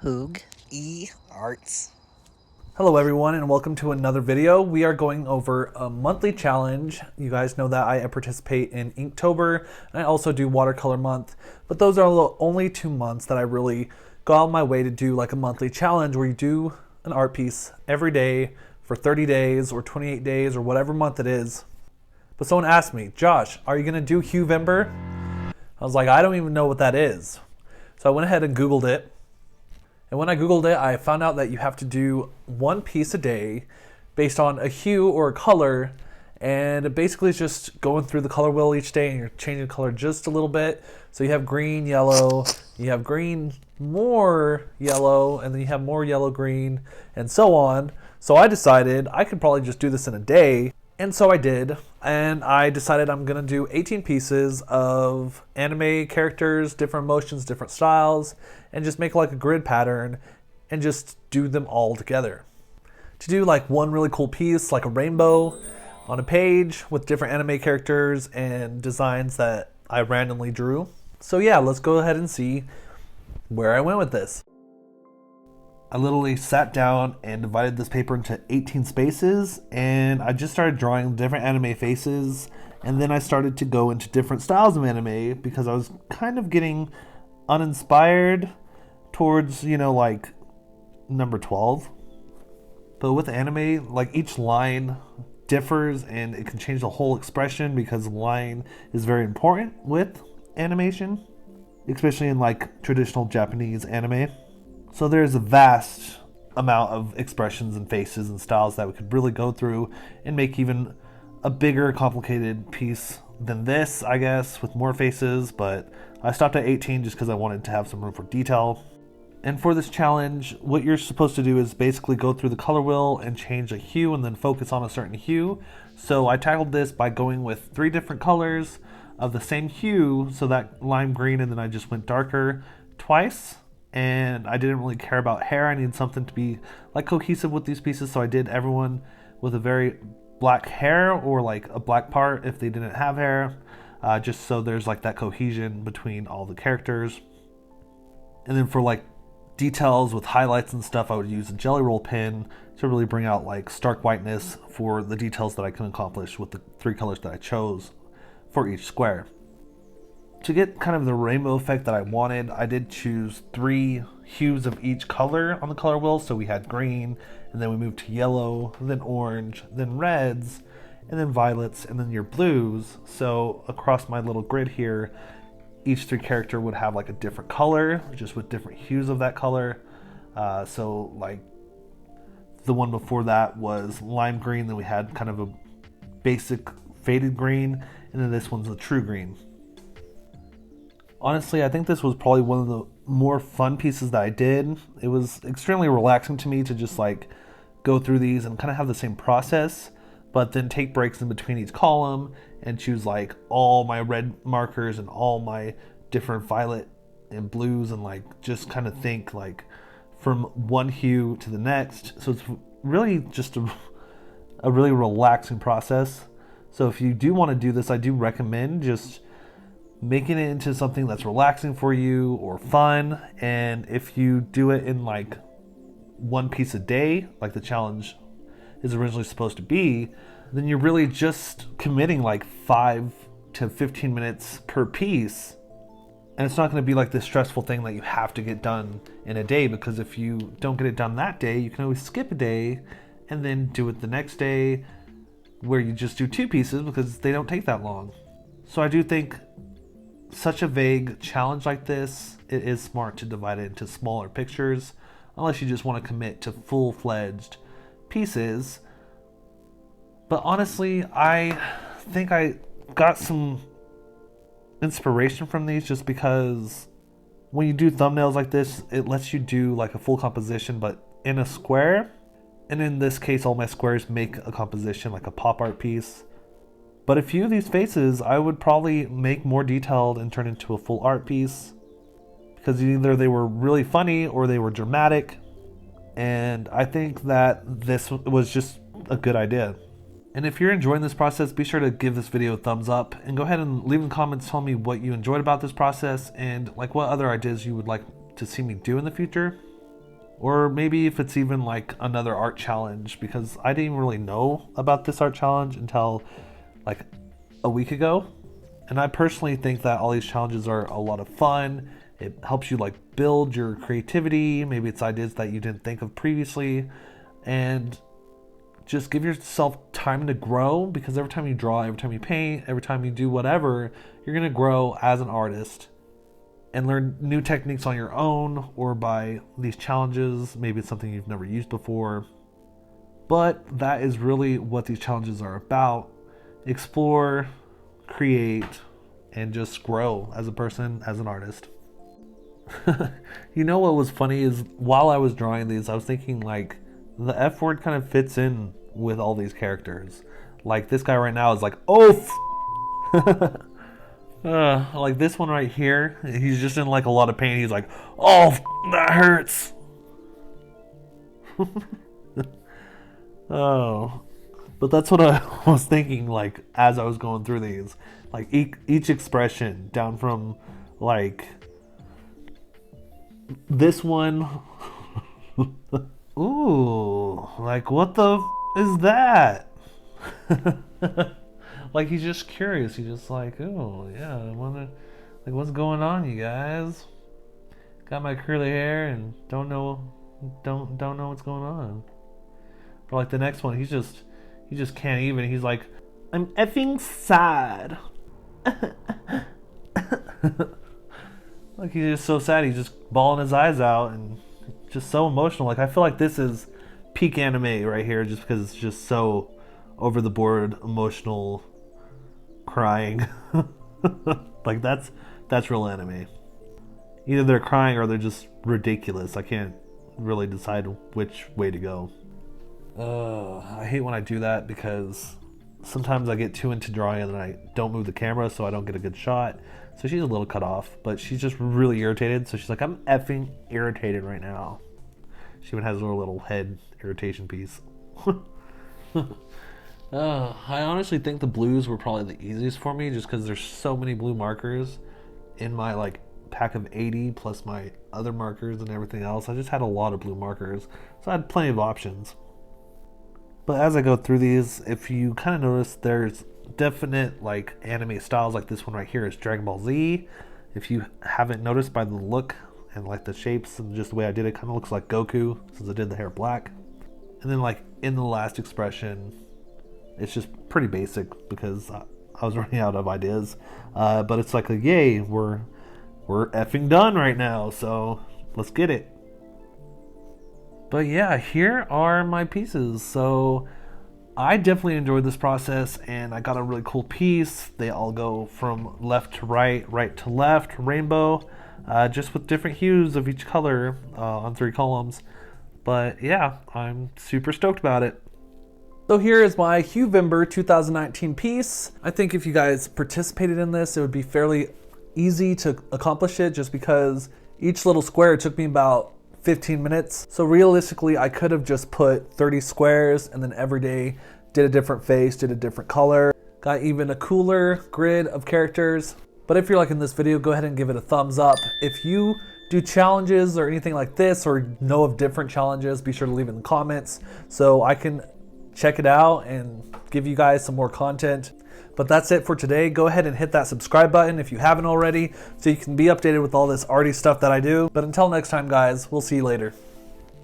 Hoog E Arts. Hello everyone and welcome to another video. We are going over a monthly challenge. You guys know that I participate in Inktober and I also do Watercolor Month, but those are the only 2 months that I really go out of my way to do like a monthly challenge where you do an art piece every day for 30 days or 28 days or whatever month it is. But someone asked me, Josh, are you gonna do Huevember? I was like, I don't even know what that is. So I went ahead and Googled it. And when I Googled it, I found out that you have to do 1 piece a day based on a hue or a color. And basically it's just going through the color wheel each day and you're changing the color just a little bit. So you have green, yellow, you have green, more yellow, and then you have more yellow, green, and so on. So I decided I could probably just do this in a day. And so I did, and I decided I'm gonna do 18 pieces of anime characters, different emotions, different styles, and just make like a grid pattern and just do them all together. To do like one really cool piece, like a rainbow on a page with different anime characters and designs that I randomly drew. So yeah, let's go ahead and see where I went with this. I literally sat down and divided this paper into 18 spaces, and I just started drawing different anime faces, and then I started to go into different styles of anime because I was kind of getting uninspired towards, like number 12. But with anime, like each line differs and it can change the whole expression because line is very important with animation, especially in like traditional Japanese anime. So there's a vast amount of expressions and faces and styles that we could really go through and make even a bigger, complicated piece than this, I guess, with more faces, but I stopped at 18 just because I wanted to have some room for detail. And for this challenge, what you're supposed to do is basically go through the color wheel and change a hue and then focus on a certain hue. So I tackled this by going with 3 different colors of the same hue, so that lime green, and then I just went darker twice. And I didn't really care about hair. I needed something to be like cohesive with these pieces, so I did everyone with a very black hair or like a black part if they didn't have hair, just so there's like that cohesion between all the characters. And then for like details with highlights and stuff, I would use a jelly roll pen to really bring out like stark whiteness for the details that I can accomplish with the 3 colors that I chose for each square. To get kind of the rainbow effect that I wanted, I did choose 3 hues of each color on the color wheel. So we had green, and then we moved to yellow, then orange, then reds, and then violets, and then your blues. So across my little grid here, each 3 character would have like a different color, just with different hues of that color. So like the one before that was lime green, then we had kind of a basic faded green, and then this one's a true green. Honestly, I think this was probably one of the more fun pieces that I did. It was extremely relaxing to me to just like go through these and kind of have the same process, but then take breaks in between each column and choose like all my red markers and all my different violet and blues, and like just kind of think like from one hue to the next. So it's really just a really relaxing process. So if you do want to do this, I do recommend just making it into something that's relaxing for you or fun. And if you do it in like 1 piece a day, like the challenge is originally supposed to be, then you're really just committing like 5 to 15 minutes per piece. And it's not going to be like this stressful thing that you have to get done in a day, because if you don't get it done that day, you can always skip a day and then do it the next day where you just do 2 pieces because they don't take that long. So I do think such a vague challenge like this, it is smart to divide it into smaller pictures, unless you just want to commit to full-fledged pieces. But honestly, I think I got some inspiration from these just because when you do thumbnails like this, it lets you do like a full composition but in a square. And in this case, all my squares make a composition, like a pop art piece. But a few of these faces I would probably make more detailed and turn into a full art piece, because either they were really funny or they were dramatic. And I think that this was just a good idea. And if you're enjoying this process, be sure to give this video a thumbs up and go ahead and leave in the comments, tell me what you enjoyed about this process and like what other ideas you would like to see me do in the future. Or maybe if it's even like another art challenge, because I didn't even really know about this art challenge until like a week ago. And I personally think that all these challenges are a lot of fun. It helps you like build your creativity. Maybe it's ideas that you didn't think of previously. And just give yourself time to grow, because every time you draw, every time you paint, every time you do whatever, you're going to grow as an artist and learn new techniques on your own or by these challenges. Maybe it's something you've never used before. But that is really what these challenges are about. Explore, create, and just grow as a person, as an artist. You know what was funny is while I was drawing these, I was thinking like the F word kind of fits in with all these characters. Like this guy right now is like, oh, like this one right here, he's just in like a lot of pain. He's like, oh, that hurts. Oh, but that's what I was thinking, like as I was going through these, like each expression down from like this one. Ooh, like what the is that? Like he's just curious. He's just like, oh yeah, I wonder, like what's going on, you guys? Got my curly hair and don't know what's going on. Or like the next one, he just can't even. He's like, I'm effing sad. Like he's just so sad. He's just bawling his eyes out and just so emotional. Like I feel like this is peak anime right here, just because it's just so over the board, emotional, crying. Like that's real anime. Either they're crying or they're just ridiculous. I can't really decide which way to go. I hate when I do that, because sometimes I get too into drawing and then I don't move the camera, so I don't get a good shot. So she's a little cut off, but she's just really irritated. So she's like, I'm effing irritated right now. She even has her little head irritation piece. I honestly think the blues were probably the easiest for me, just because there's so many blue markers in my like pack of 80 plus my other markers and everything else. I just had a lot of blue markers, so I had plenty of options. But as I go through these, if you kind of notice, there's definite like anime styles. Like this one right here is Dragon Ball Z. If you haven't noticed by the look and like the shapes and just the way I did it, kind of looks like Goku, since I did the hair black. And then like in the last expression, it's just pretty basic because I was running out of ideas. But it's like a yay, we're effing done right now, so let's get it. But yeah, here are my pieces. So I definitely enjoyed this process, and I got a really cool piece. They all go from left to right, right to left, rainbow, just with different hues of each color on 3 columns. But yeah, I'm super stoked about it. So here is my Huevember 2019 piece. I think if you guys participated in this, it would be fairly easy to accomplish it, just because each little square took me about 15 minutes. So realistically, I could have just put 30 squares and then every day did a different face, did a different color, got even a cooler grid of characters. But if you're liking this video, go ahead and give it a thumbs up. If you do challenges or anything like this, or know of different challenges, be sure to leave it in the comments so I can check it out and give you guys some more content. But that's it for today. Go ahead and hit that subscribe button if you haven't already, so you can be updated with all this arty stuff that I do. But until next time, guys, we'll see you later.